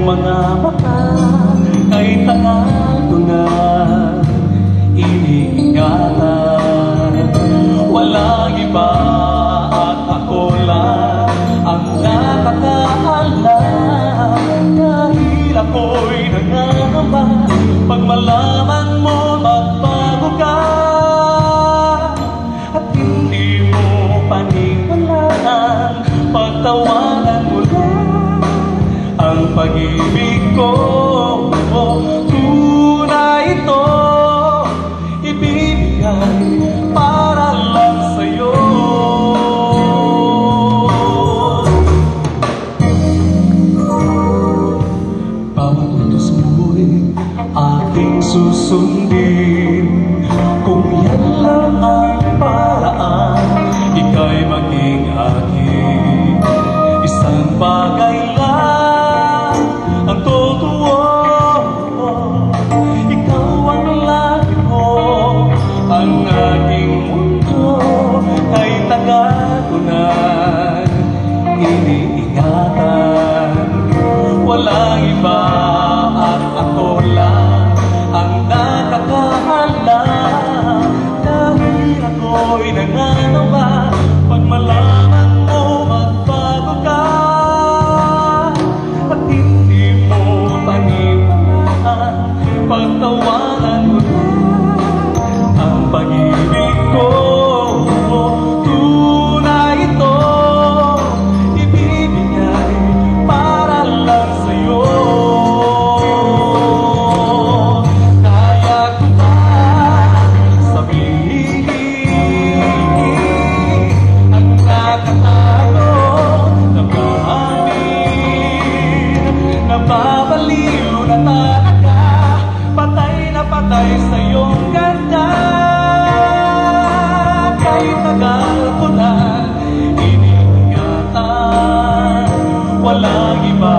mga mata kay tagal ko na iniingatan. Walang iba at ako lang ang nakakaalam, dahil ako'y nangangamba pag malaman mo magbago ka at hindi mo paniwalaan. Pagtawanan mo lang ang pag-ibig ko, tunay ito ibibigay para lang sa'yo. Bawat utos mo'y aking susundin, kung yan lang ang paraan, ika'y maging akin. Isang bagay lang ang totoo, ikaw ang lagi ko, ang aking mundo, kay tagal ko na iniingatan. Walang iba at ako lang ang nakakaalam, dahil ako'y nangangamba pag malaman mo magbago ka at hindi mo paniwalaan. Pagtawanan mo lang ang pag-ibig ko, tunay ito ibibigay para lang sa'yo. Kaya ko ba sabihin ang nakatago na maamin, nababaliw na talaga, patay na patay sa iyong ganda. Kahit tagal ko na iniingatan, walang iba